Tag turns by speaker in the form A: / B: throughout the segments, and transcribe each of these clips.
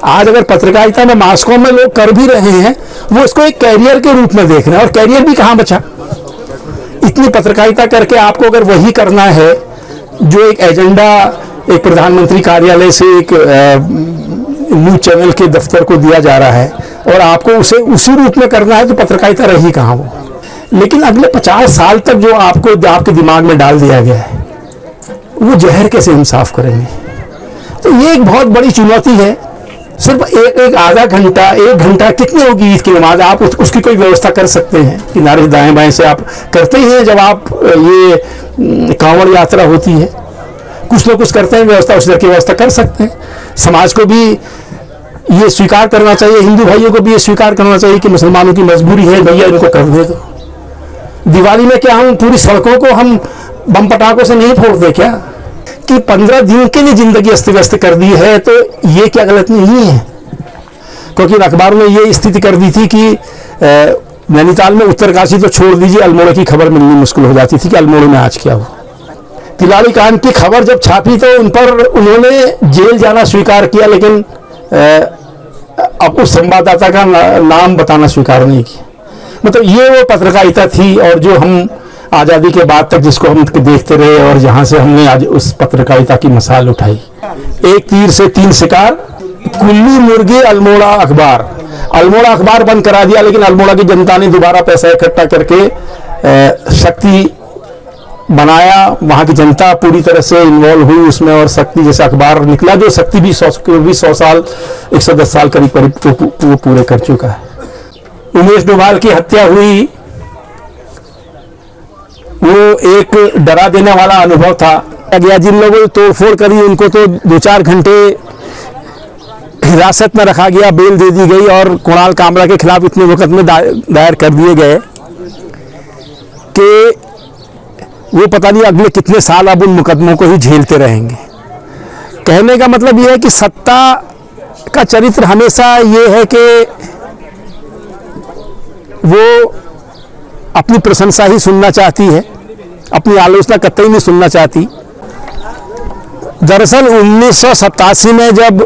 A: आज अगर पत्रकारिता में मास कॉम में लोग कर भी रहे हैं, वो इसको एक कैरियर के रूप में देख रहे हैं, और कैरियर भी कहाँ बचा। इतनी पत्रकारिता करके आपको अगर वही करना है जो एक एजेंडा एक प्रधानमंत्री कार्यालय से एक न्यूज चैनल के दफ्तर को दिया जा रहा है, और आपको उसे उसी रूप में करना है, तो पत्रकारिता रही कहाँ वो। लेकिन अगले 50 साल तक जो आपको आपके दिमाग में डाल दिया गया है, वो जहर कैसे हम साफ करेंगे। तो ये एक बहुत बड़ी चुनौती है। सिर्फ एक आधा घंटा, 1 घंटा कितनी होगी ईद की नमाज, आप उसकी कोई व्यवस्था कर सकते हैं। किनारे दाएं बाएं से आप करते ही हैं जब आप ये कांवड़ यात्रा होती है, कुछ लोग कुछ करते हैं व्यवस्था, उस तरह की व्यवस्था कर सकते हैं। समाज को भी ये स्वीकार करना चाहिए, हिंदू भाइयों को भी ये स्वीकार करना चाहिए कि मुसलमानों की मजबूरी है, भैया इनको कर दे दो। दिवाली में क्या हम पूरी सड़कों को हम बम पटाखों से नहीं फोड़ते क्या, कि 15 दिन के लिए जिंदगी अस्त व्यस्त कर दी है, तो ये क्या गलत नहीं है। क्योंकि अखबार में ये स्थिति कर दी थी कि नैनीताल में उत्तरकाशी तो छोड़ दीजिए, अल्मोड़ा की खबर मिलनी मुश्किल हो जाती थी कि अल्मोड़ा में आज क्या हुआ। तिलारी कांड की खबर जब छापी तो उन पर उन्होंने जेल जाना स्वीकार किया, लेकिन अब उस संवाददाता का नाम बताना स्वीकार नहीं किया। मतलब ये वो पत्रकारिता थी, और जो हम आज़ादी के बाद तक जिसको हम देखते रहे, और जहाँ से हमने आज उस पत्रकारिता की मिसाल उठाई। एक तीर से 3 शिकार, कुल्ली मुर्गी अल्मोड़ा अखबार। अल्मोड़ा अखबार बंद करा दिया, लेकिन अल्मोड़ा की जनता ने दोबारा पैसा इकट्ठा करके शक्ति बनाया। वहाँ की जनता पूरी तरह से इन्वॉल्व हुई उसमें, और शक्ति जैसा अखबार निकला, जो शक्ति भी 100 साल 110 साल करीब वो पूरे कर चुका है। उमेश डोभाल की हत्या हुई, वो एक डरा देने वाला अनुभव था। गया जिन लोगों ने तोड़फोड़ करी उनको तो 2-4 घंटे हिरासत में रखा गया, बेल दे दी गई, और कुणाल कामरा के खिलाफ इतने मुकदमे दायर कर दिए गए कि वो पता नहीं अगले कितने साल अब उन मुकदमों को ही झेलते रहेंगे। कहने का मतलब ये है कि सत्ता का चरित्र हमेशा ये है कि वो अपनी प्रशंसा ही सुनना चाहती है, अपनी आलोचना कतई नहीं सुनना चाहती। दरअसल 1987 में जब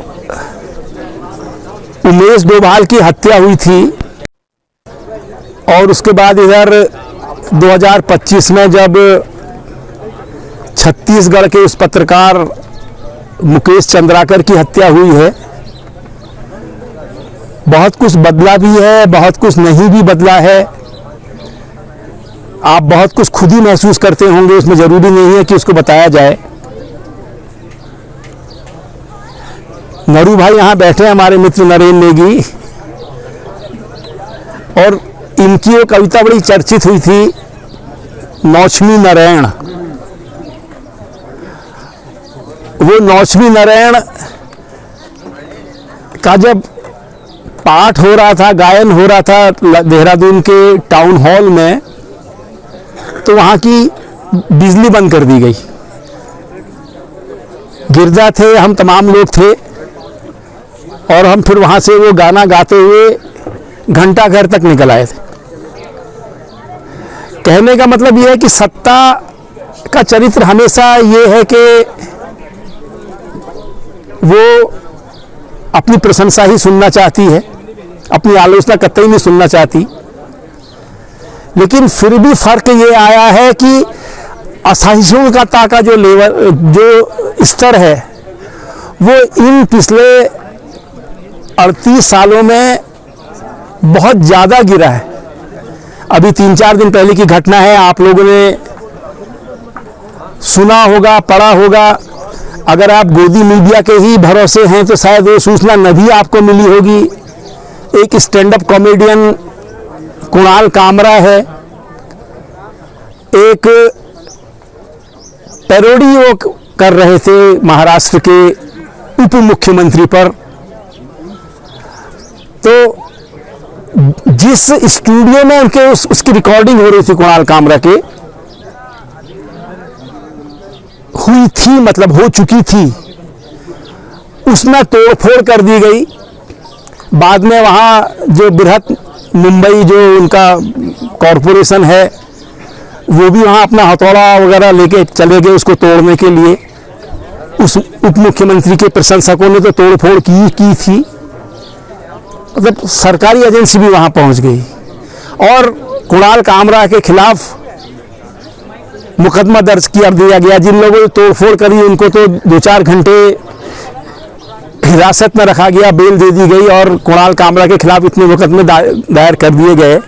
A: उमेश डोभाल की हत्या हुई थी, और उसके बाद इधर 2025 में जब छत्तीसगढ़ के उस पत्रकार मुकेश चंद्राकर की हत्या हुई है, बहुत कुछ बदला भी है, बहुत कुछ नहीं भी बदला है। आप बहुत कुछ खुद ही महसूस करते होंगे, उसमें जरूरी नहीं है कि उसको बताया जाए। नरू भाई यहाँ बैठे हैं, हमारे मित्र नरेंद्र नेगी, और इनकी वो कविता बड़ी चर्चित हुई थी, नौचमी नारायण। वो नौचमी नारायण का जब पाठ हो रहा था, गायन हो रहा था देहरादून के टाउन हॉल में, तो वहाँ की बिजली बंद कर दी गई। गिरजा थे, हम तमाम लोग थे, और हम फिर वहाँ से वो गाना गाते हुए घंटा घर तक निकल आए थे। कहने का मतलब ये है कि सत्ता का चरित्र हमेशा ये है कि वो अपनी प्रशंसा ही सुनना चाहती है, अपनी आलोचना कतई नहीं सुनना चाहती। लेकिन फिर भी फर्क ये आया है कि असहिष्णुता का जो लेवल, जो स्तर है, वो इन पिछले 38 सालों में बहुत ज़्यादा गिरा है। अभी 3-4 दिन पहले की घटना है, आप लोगों ने सुना होगा, पढ़ा होगा। अगर आप गोदी मीडिया के ही भरोसे हैं तो शायद वो सूचना न भी आपको मिली होगी। एक stand up comedian Kunal Kamra है, एक पैरोडी वो कर रहे थे महाराष्ट्र के उप मुख्यमंत्री पर। तो जिस स्टूडियो में उनके उसकी रिकॉर्डिंग हो रही थी कुणाल कामरा के, हुई थी, मतलब हो चुकी थी, उसमें तोड़फोड़ कर दी गई। बाद में वहाँ जो बृहत मुंबई जो उनका कॉरपोरेशन है, वो भी वहाँ अपना हथौड़ा वगैरह लेके चले गए उसको तोड़ने के लिए। उस उप मुख्यमंत्री के प्रशंसकों ने तो तोड़फोड़ की थी। मतलब सरकारी एजेंसी भी वहां पहुंच गई और कुणाल कामरा के खिलाफ मुकदमा दर्ज किया दिया गया। जिन लोगों ने तोड़फोड़ करी उनको तो 2-4 घंटे हिरासत में रखा गया, बेल दे दी गई और कुणाल कामरा के खिलाफ इतने मुकदमे दायर कर दिए गए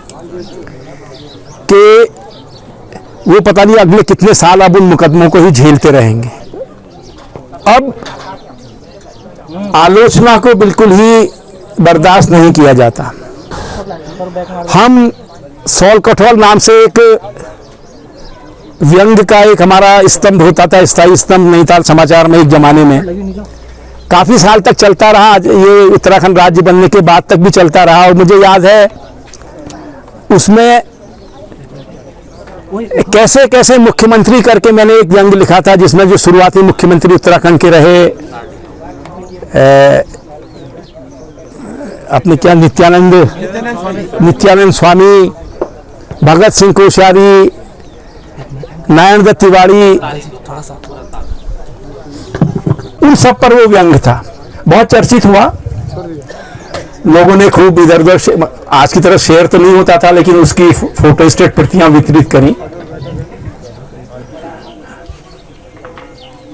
A: कि वो पता नहीं अगले कितने साल अब उन मुकदमों को ही झेलते रहेंगे। अब आलोचना को बिल्कुल ही बर्दाश्त नहीं किया जाता। हम सॉल कठोल नाम से एक व्यंग का एक हमारा स्तंभ होता था, स्थायी स्तंभ नैनीताल समाचार में एक जमाने में, काफी साल तक चलता रहा। ये उत्तराखंड राज्य बनने के बाद तक भी चलता रहा और मुझे याद है उसमें कैसे कैसे मुख्यमंत्री करके मैंने एक व्यंग लिखा था, जिसमें जो शुरुआती मुख्यमंत्री उत्तराखंड के रहे अपने क्या नित्यानंद स्वामी, भगत सिंह कोश्यारी, नारायण दत्त तिवारी, उन सब पर वो व्यंग था। बहुत चर्चित हुआ, लोगों ने खूब इधर उधर, आज की तरह शेयर तो नहीं होता था लेकिन उसकी फोटोस्टेट प्रतियां वितरित करी।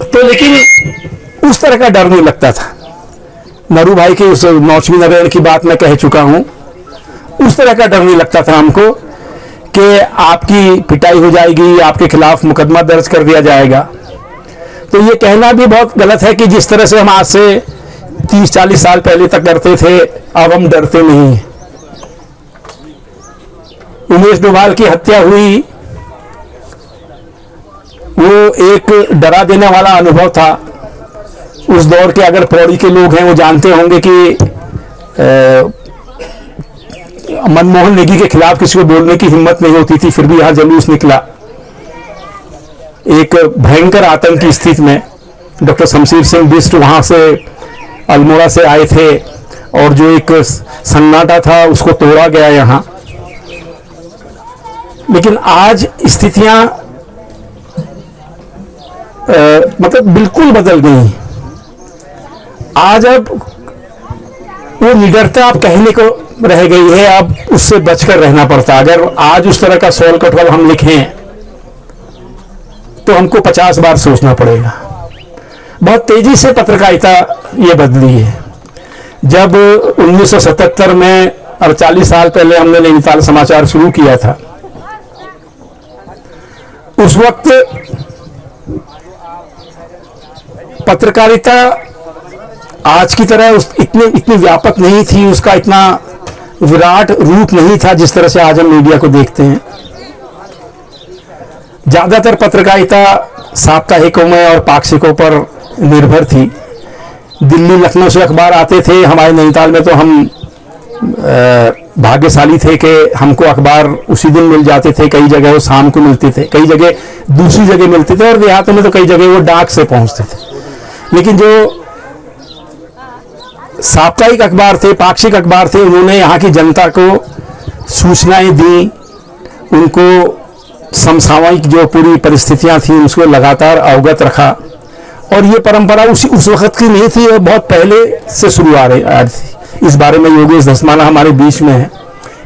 A: तो लेकिन उस तरह का डर नहीं लगता था। नरू भाई की उस नौचवी नारायण की बात मैं कह चुका हूं, उस तरह का डर नहीं लगता था हमको कि आपकी पिटाई हो जाएगी, आपके खिलाफ मुकदमा दर्ज कर दिया जाएगा। तो ये कहना भी बहुत गलत है कि जिस तरह से हम आज से 30-40 साल पहले तक डरते थे, अब हम डरते नहीं। उमेश डोभाल की हत्या हुई, वो एक डरा देने वाला अनुभव था। उस दौर के अगर पौड़ी के लोग हैं वो जानते होंगे कि मनमोहन नेगी के खिलाफ किसी को बोलने की हिम्मत नहीं होती थी, फिर भी यहां जुलूस निकला। एक भयंकर आतंक की स्थिति में डॉक्टर शमशेर सिंह बिष्ट वहां से अल्मोड़ा से आए थे और जो एक सन्नाटा था उसको तोड़ा गया यहां। लेकिन आज स्थितियां मतलब बिल्कुल बदल गई। आज अब वो निडरता आप कहने को रह गई है, अब उससे बचकर रहना पड़ता। अगर आज उस तरह का सॉल कठोल हम लिखें तो हमको 50 बार सोचना पड़ेगा। बहुत तेजी से पत्रकारिता ये बदली है। जब 1977 में 48 साल पहले हमने नैनीताल समाचार शुरू किया था, उस वक्त पत्रकारिता आज की तरह इतनी व्यापक नहीं थी, उसका इतना विराट रूप नहीं था जिस तरह से आज हम मीडिया को देखते हैं। ज्यादातर पत्रकारिता साप्ताहिकों में और पाक्षिकों पर निर्भर थी। दिल्ली लखनऊ से अखबार आते थे, हमारे नैनीताल में तो हम भाग्यशाली थे कि हमको अखबार उसी दिन मिल जाते थे। कई जगह वो शाम को मिलते थे, कई जगह दूसरी जगह मिलते थे और देहातों में तो कई जगह वो डाक से पहुंचते थे। लेकिन जो साप्ताहिक अखबार थे, पाक्षिक अखबार थे, उन्होंने यहाँ की जनता को सूचनाएं दी, उनको समसामयिक जो पूरी परिस्थितियां थी उसको लगातार अवगत रखा। और ये परंपरा उस वक्त की नहीं थी, बहुत पहले से शुरू आ रही थी। इस बारे में योगेश धस्माना हमारे बीच में है,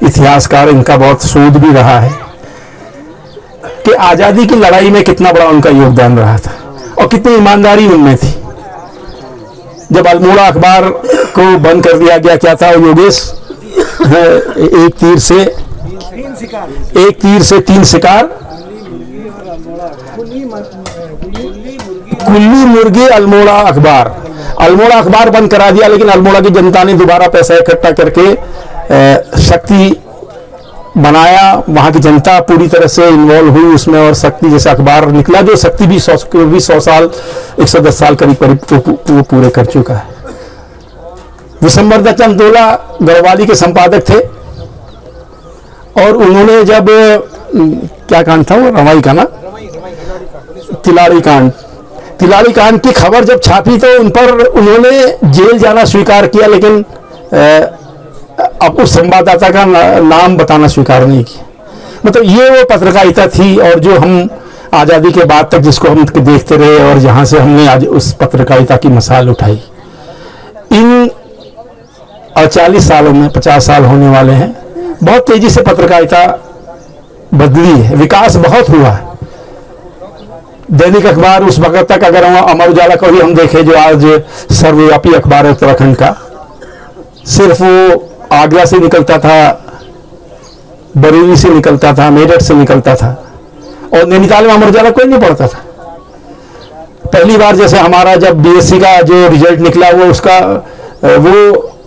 A: इतिहासकार, इनका बहुत शोध भी रहा है कि आज़ादी की लड़ाई में कितना बड़ा उनका योगदान रहा था और कितनी ईमानदारी उनमें थी। जब अल्मोड़ा अखबार को बंद कर दिया गया, क्या था योगेश, एक तीर से 3 शिकार, कुल्ली मुर्गी अल्मोड़ा अखबार बंद करा दिया। लेकिन अल्मोड़ा की जनता ने दोबारा पैसा इकट्ठा करके शक्ति बनाया, वहां की जनता पूरी तरह से इन्वॉल्व हुई उसमें और शक्ति जैसा अखबार निकला, जो शक्ति भी 100 साल 110 साल करीब वो पूरे कर चुका है। विशंबर दत्त चंदोला गढ़वाली के संपादक थे और उन्होंने जब क्या कांड था वो, रमाई का ना, तिलाड़ी कांड की खबर जब छापी तो उन पर उन्होंने जेल जाना स्वीकार किया, लेकिन अब उस संवाददाता का नाम बताना स्वीकार नहीं किया। मतलब ये वो पत्रकारिता थी और जो हम आज़ादी के बाद तक जिसको हम देखते रहे और जहाँ से हमने आज उस पत्रकारिता की मिसाल उठाई। इन और 40 सालों में 50 साल होने वाले हैं, बहुत तेजी से पत्रकारिता बदली है, विकास बहुत हुआ है। दैनिक अखबार उस वक्त तक, अगर हम अमर उजाला को भी हम देखें जो आज सर्वव्यापी अखबार है उत्तराखंड का, सिर्फ वो आगरा से निकलता था, बरेली से निकलता था, मेरठ से निकलता था, और नैनीताल में अमर उजाला कोई नहीं पढ़ता था। पहली बार जैसे हमारा जब बीएससी का जो रिजल्ट निकला वो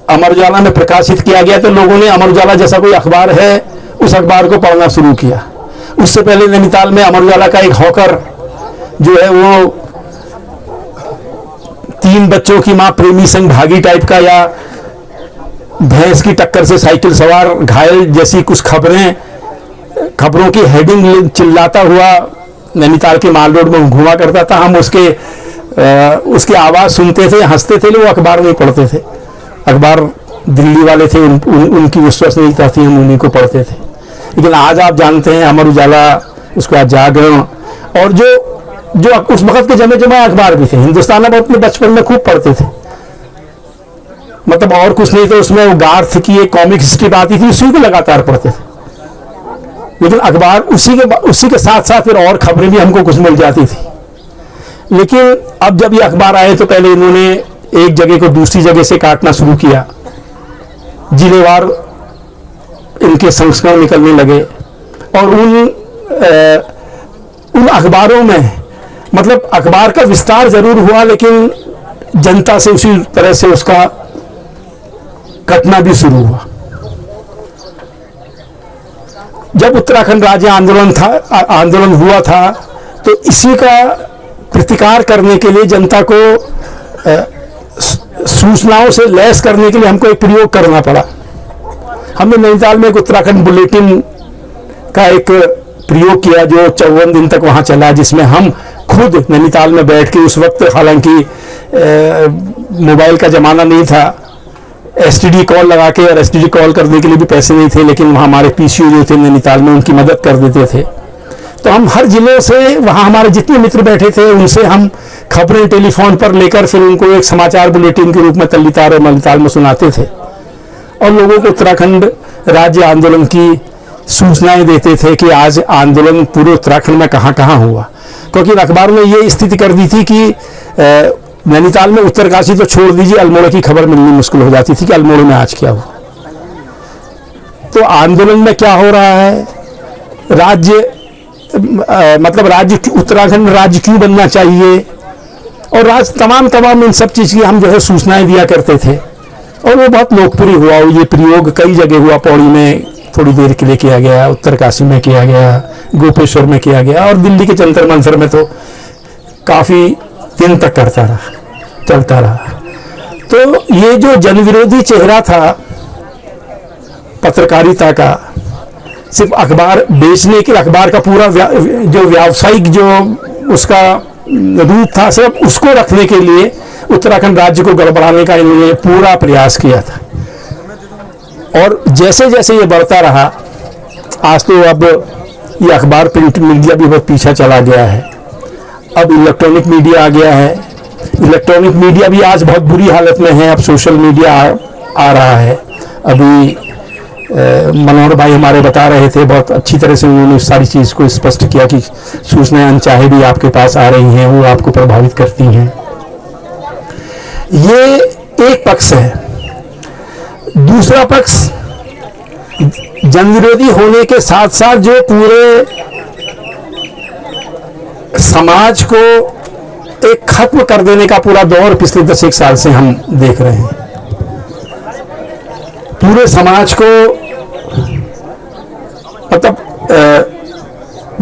A: अमर उजाला में प्रकाशित किया गया, तो लोगों ने अमर उजाला जैसा कोई अखबार है उस अखबार को पढ़ना शुरू किया। उससे पहले नैनीताल में अमर उजाला का एक हॉकर जो है वो 3 बच्चों की मां प्रेमी संग भागी टाइप का, या भैंस की टक्कर से साइकिल सवार घायल जैसी कुछ खबरों की हेडिंग चिल्लाता हुआ नैनीताल के माल रोड में घुमा करता था। हम उसकी आवाज सुनते थे, हंसते थे, वो अखबार नहीं पढ़ते थे। अखबार दिल्ली वाले थे, उनकी विश्वसनीयता थी, हम उन्हीं को पढ़ते थे। लेकिन आज आप जानते हैं अमर उजाला, उसके बाद जागरण, और जो उस वक्त के जमे जमा अखबार भी थे। हिंदुस्तान में अपने बचपन में खूब पढ़ते थे, मतलब और कुछ नहीं तो उसमें वो गार्थ की एक कॉमिक्स स्ट्रिप आती थी, उसी को लगातार पढ़ते थे। लेकिन अखबार उसी के साथ साथ फिर और खबरें भी हमको कुछ मिल जाती थी। लेकिन अब जब ये अखबार आए तो पहले इन्होंने एक जगह को दूसरी जगह से काटना शुरू किया, जिलेवार इनके संस्करण निकलने लगे, और उन अखबारों में मतलब अखबार का विस्तार जरूर हुआ, लेकिन जनता से उसी तरह से उसका कटना भी शुरू हुआ। जब उत्तराखंड राज्य आंदोलन हुआ था, तो इसी का प्रतिकार करने के लिए जनता को सूचनाओं से लैस करने के लिए हमको एक प्रयोग करना पड़ा। हमने नैनीताल में एक उत्तराखंड बुलेटिन का एक प्रयोग किया जो 54 दिन तक वहां चला, जिसमें हम खुद नैनीताल में बैठ के, उस वक्त हालांकि मोबाइल का जमाना नहीं था, एसटीडी कॉल लगा के, और एसटीडी कॉल करने के लिए भी पैसे नहीं थे, लेकिन वहाँ हमारे पीसीओ जो थे नैनीताल में उनकी मदद कर देते थे। तो हम हर जिले से, वहाँ हमारे जितने मित्र बैठे थे उनसे हम खबरें टेलीफोन पर लेकर फिर उनको एक समाचार बुलेटिन के रूप में तल्लीताल और मल्लीताल में सुनाते थे, और लोगों को उत्तराखंड राज्य आंदोलन की सूचनाएं देते थे कि आज आंदोलन पूरे उत्तराखंड में कहाँ कहाँ हुआ। क्योंकि अखबार में ये स्थिति कर दी थी कि नैनीताल में उत्तरकाशी तो छोड़ दीजिए, अल्मोड़ा की खबर मिलनी मुश्किल हो जाती थी कि अल्मोड़ा में आज क्या हुआ। तो आंदोलन में क्या हो रहा है, मतलब राज्य, उत्तराखंड राज्य क्यों बनना चाहिए, और तमाम इन सब चीज़ की हम जो है सूचनाएं दिया करते थे, और वो बहुत लोकप्रिय हुआ। ये प्रयोग कई जगह हुआ, पौड़ी में थोड़ी देर के लिए किया गया, उत्तरकाशी में किया गया, गोपेश्वर में किया गया, और दिल्ली के जंतर मंतर में तो काफ़ी दिन तक चलता रहा। तो ये जो जनविरोधी चेहरा था पत्रकारिता का, सिर्फ अखबार बेचने के, अखबार का पूरा जो व्यावसायिक जो उसका रूप था, सिर्फ उसको रखने के लिए उत्तराखंड राज्य को गड़बड़ाने का इन्होंने पूरा प्रयास किया था। और जैसे जैसे ये बढ़ता रहा, आज तो अब ये अखबार प्रिंट मीडिया भी बहुत पीछे चला गया है, अब इलेक्ट्रॉनिक मीडिया आ गया है। इलेक्ट्रॉनिक मीडिया भी आज बहुत बुरी हालत में है, अब सोशल मीडिया आ रहा है। अभी मनोहर भाई हमारे बता रहे थे, बहुत अच्छी तरह से उन्होंने सारी चीज़ को स्पष्ट किया कि सूचनाएं अनचाहे भी आपके पास आ रही हैं, वो आपको प्रभावित करती हैं। ये एक पक्ष है। दूसरा पक्ष जनविरोधी होने के साथ साथ जो पूरे समाज को एक खत्म कर देने का पूरा दौर पिछले 10-1 साल से हम देख रहे हैं। पूरे समाज को मतलब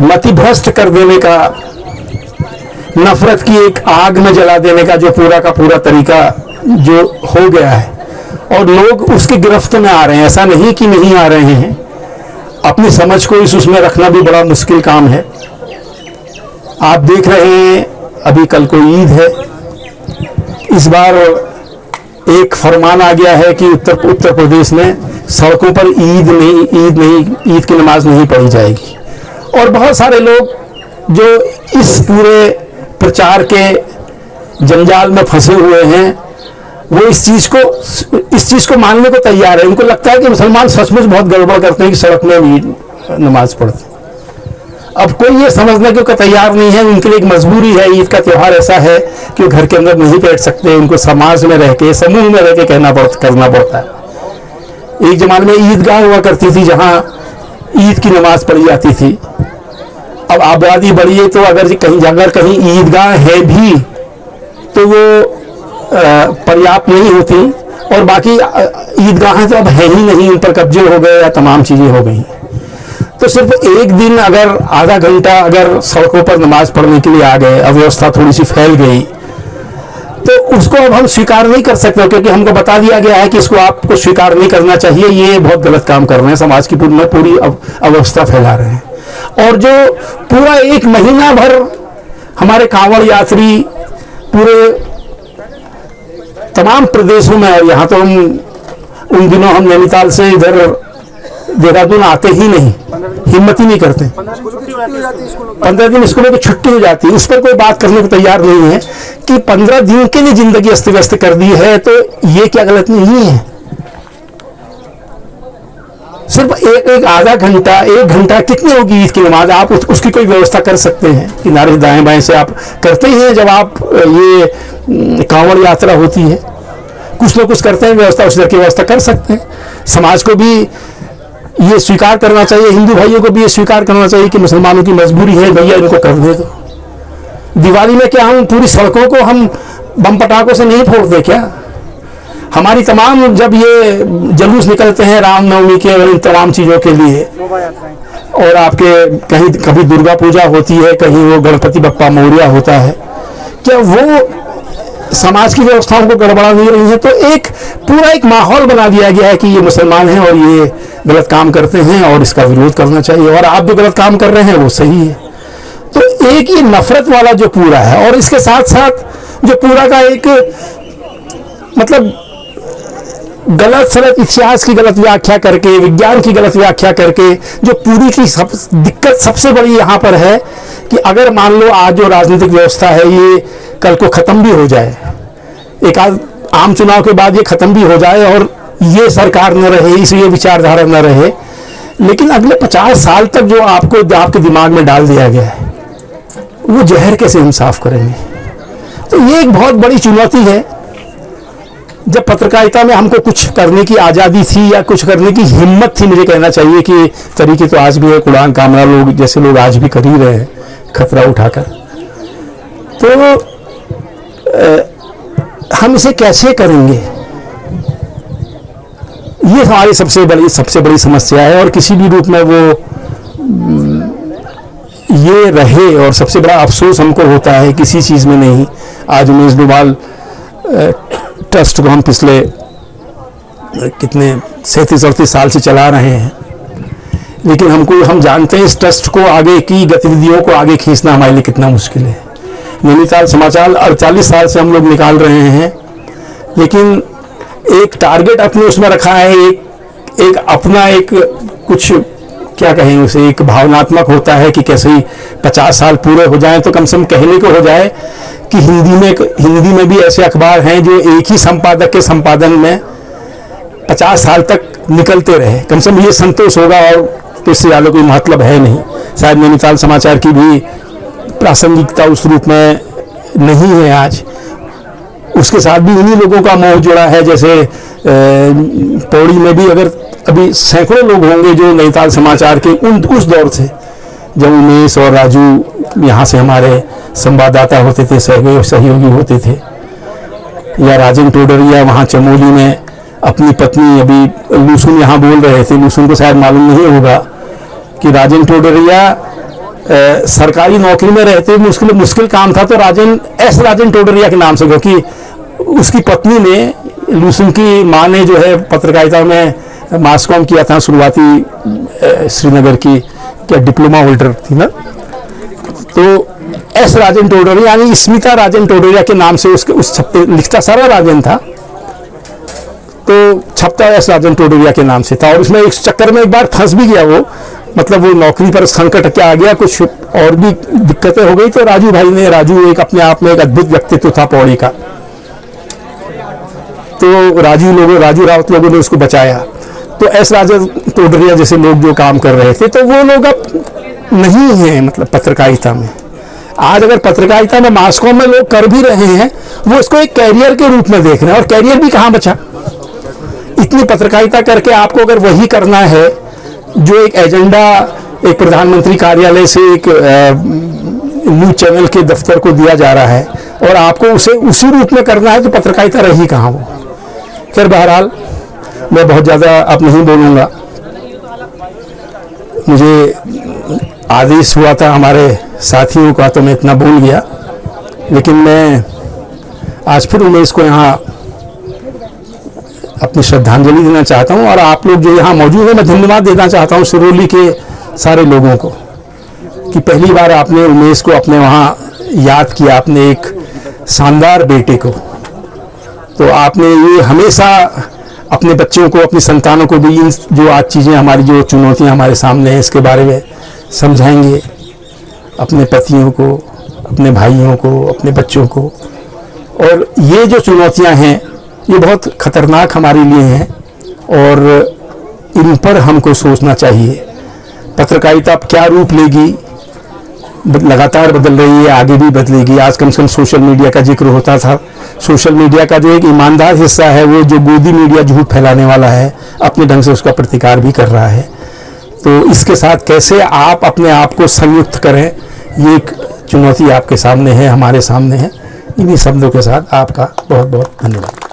A: मतिभ्रष्ट कर देने का, नफरत की एक आग में जला देने का जो पूरा का पूरा तरीका जो हो गया है, और लोग उसकी गिरफ्त में आ रहे हैं। ऐसा नहीं कि नहीं आ रहे हैं, अपनी समझ को उसमें रखना भी बड़ा मुश्किल काम है। आप देख रहे हैं अभी कल को ईद है, इस बार एक फरमान आ गया है कि उत्तर प्रदेश में सड़कों पर ईद की नमाज नहीं पढ़ी जाएगी। और बहुत सारे लोग जो इस पूरे प्रचार के जंजाल में फंसे हुए हैं, वो इस चीज को मानने को तैयार है। उनको लगता है कि मुसलमान सचमुच बहुत गड़बड़ करते हैं कि सड़क में भी नमाज पढ़ते हैं। अब कोई ये समझने को तैयार नहीं है। उनके लिए एक मजबूरी है, ईद का त्यौहार ऐसा है कि वो घर के अंदर नहीं बैठ सकते, उनको समाज में रह के, समूह में रह के करना पड़ता है। एक जमाने में ईदगाह हुआ करती थी जहाँ ईद की नमाज पढ़ी जाती थी। अब आबादी बढ़ी है तो अगर कहीं ईदगाह है भी तो वो पर्याप्त नहीं होती, और बाकी ईदगाहें तो अब है ही नहीं, उन पर कब्जे हो गए या तमाम चीज़ें हो गई। तो सिर्फ एक दिन अगर आधा घंटा अगर सड़कों पर नमाज पढ़ने के लिए आ गए, अव्यवस्था थोड़ी सी फैल गई, तो उसको अब हम स्वीकार नहीं कर सकते, क्योंकि हमको बता दिया गया है कि इसको आपको स्वीकार नहीं करना चाहिए, ये बहुत गलत काम कर रहे हैं, समाज की पूरी अव्यवस्था फैला रहे हैं। और जो पूरा एक महीना भर हमारे कांवड़ यात्री पूरे तमाम प्रदेशों में, और यहाँ तो हम उन दिनों हम नैनीताल से इधर देहरादून आते ही नहीं, हिम्मत ही नहीं करते। 15 दिन स्कूलों की छुट्टी हो जाती है, उस पर कोई बात करने को तैयार नहीं है कि 15 दिन के लिए जिंदगी अस्त व्यस्त कर दी है, तो ये क्या गलत नहीं है। सिर्फ एक आधा घंटा, 1 घंटा कितनी होगी ईद की नमाज, आप उसकी कोई व्यवस्था कर सकते हैं। किनारे दाएं बाएं से आप करते ही हैं जब आप ये कांवड़ यात्रा होती है, कुछ लोग कुछ करते हैं व्यवस्था, उस तरह की व्यवस्था कर सकते हैं। समाज को भी ये स्वीकार करना चाहिए, हिंदू भाइयों को भी ये स्वीकार करना चाहिए कि मुसलमानों की मजबूरी है, भैया इनको करने दो। दिवाली में क्या हम पूरी सड़कों को हम बम पटाखों से नहीं फोड़ते क्या? हमारी तमाम जब ये जुलूस निकलते हैं रामनवमी के और इन तमाम चीज़ों के लिए, और आपके कभी दुर्गा पूजा होती है, कहीं वो गणपति बप्पा मोरिया होता है, क्या वो समाज की व्यवस्थाओं को गड़बड़ा नहीं रही है? तो एक पूरा एक माहौल बना दिया गया है कि ये मुसलमान हैं और ये गलत काम करते हैं और इसका विरोध करना चाहिए, और आप जो गलत काम कर रहे हैं वो सही है। तो एक ये नफरत वाला जो पूरा है, और इसके साथ साथ जो पूरा का एक मतलब गलत सलत इतिहास की गलत व्याख्या करके, विज्ञान की गलत व्याख्या करके, जो पूरी की दिक्कत सबसे बड़ी यहाँ पर है कि अगर मान लो आज जो राजनीतिक व्यवस्था है ये कल को खत्म भी हो जाए, एक आम चुनाव के बाद ये खत्म भी हो जाए और ये सरकार न रहे, ये विचारधारा न रहे, लेकिन अगले 50 साल तक जो आपके दिमाग में डाल दिया गया है वो जहर कैसे हम साफ करेंगे? तो ये एक बहुत बड़ी चुनौती है। जब पत्रकारिता में हमको कुछ करने की आज़ादी थी या कुछ करने की हिम्मत थी, मुझे कहना चाहिए कि तरीके तो आज भी है, कुरान कामरा लोग जैसे लोग आज भी कर ही रहे हैं खतरा उठाकर, तो हम इसे कैसे करेंगे? ये हमारी सबसे बड़ी समस्या है, और किसी भी रूप में वो ये रहे, और सबसे बड़ा अफसोस हमको होता है किसी चीज़ में नहीं। आज उमेश डोभाल ट्रस्ट को हम पिछले कितने 37-38 साल से चला रहे हैं, लेकिन हम जानते हैं इस ट्रस्ट को आगे की गतिविधियों को आगे खींचना हमारे लिए कितना मुश्किल है। नैनीताल समाचार 48 साल से हम लोग निकाल रहे हैं, लेकिन एक टारगेट अपने उसमें रखा है, एक अपना एक कुछ क्या कहें उसे, एक भावनात्मक होता है कि कैसे ही 50 साल पूरे हो जाएं तो कम से कम कहने को हो जाए कि हिंदी में भी ऐसे अखबार हैं जो एक ही संपादक के संपादन में 50 साल तक निकलते रहे, कम से कम ये संतोष होगा, और तो इससे ज़्यादा कोई मतलब है नहीं। शायद नैनीताल समाचार की भी प्रासंगिकता उस रूप में नहीं है आज, उसके साथ भी उन्हीं लोगों का मोह जुड़ा है। जैसे पौड़ी में भी अगर अभी सैकड़ों लोग होंगे जो नैनीताल समाचार के उस दौर से, जब उमेश और राजू यहाँ से हमारे संवाददाता होते थे, सहयोगी होते थे, या राजन टोडरिया वहाँ चमोली में अपनी पत्नी, अभी लूसुन यहाँ बोल रहे थे, लूसुन को शायद मालूम नहीं होगा कि राजन टोडरिया सरकारी नौकरी में रहते हुए मुश्किल काम था, तो राजन टोडरिया के नाम से, क्योंकि उसकी पत्नी ने, लूसुन की माँ ने जो है पत्रकारिता में मास कॉम किया था, शुरुआती श्रीनगर की क्या डिप्लोमा होल्डर थी ना, तो एस राजन टोडरिया यानी स्मिता राजन टोडरिया के नाम से उस छपे लिखता सारा राजन था, तो छपता एस राजन टोडरिया के नाम से था, और उसमें इस चक्कर में एक बार फंस भी गया वो, मतलब वो नौकरी पर संकट क्या आ गया, कुछ और भी दिक्कतें हो गई, तो राजू एक अपने आप में एक अद्भुत व्यक्तित्व था पौड़ी का, तो राजू रावत लोगों ने उसको बचाया। तो एस राजा तोडरिया जैसे लोग जो काम कर रहे थे, तो वो लोग अब नहीं हैं मतलब पत्रकारिता में। आज अगर पत्रकारिता में मास कॉम में लोग कर भी रहे हैं, वो इसको एक कैरियर के रूप में देख रहे हैं, और कैरियर भी कहाँ बचा। इतनी पत्रकारिता करके आपको अगर वही करना है जो एक एजेंडा एक प्रधानमंत्री कार्यालय से एक न्यूज चैनल के दफ्तर को दिया जा रहा है, और आपको उसे उसी रूप में करना है, तो पत्रकारिता रही कहाँ वो। खैर बहरहाल मैं बहुत ज़्यादा अब नहीं बोलूँगा। मुझे आदेश हुआ था हमारे साथियों का, तो मैं इतना बोल गया। लेकिन मैं आज फिर उमेश को यहाँ अपनी श्रद्धांजलि देना चाहता हूँ, और आप लोग जो यहाँ मौजूद हैं, मैं धन्यवाद देना चाहता हूँ सिरोली के सारे लोगों को कि पहली बार आपने उमेश को अपने वहाँ याद किया, अपने एक शानदार बेटे को। तो आपने ये हमेशा अपने बच्चों को, अपनी संतानों को भी इन जो आज चीज़ें हमारी जो चुनौतियाँ हमारे सामने हैं इसके बारे में समझाएंगे, अपने पतियों को, अपने भाइयों को, अपने बच्चों को। और ये जो चुनौतियाँ हैं ये बहुत ख़तरनाक हमारे लिए हैं, और इन पर हमको सोचना चाहिए। पत्रकारिता अब क्या रूप लेगी, लगातार बदल रही है, आगे भी बदलेगी। आज कम से कम सोशल मीडिया का जिक्र होता था। सोशल मीडिया का जो एक ईमानदार हिस्सा है, वो जो गोदी मीडिया झूठ फैलाने वाला है, अपने ढंग से उसका प्रतिकार भी कर रहा है। तो इसके साथ कैसे आप अपने आप को संयुक्त करें, ये एक चुनौती आपके सामने है, हमारे सामने है। इन्हीं शब्दों के साथ आपका बहुत बहुत धन्यवाद।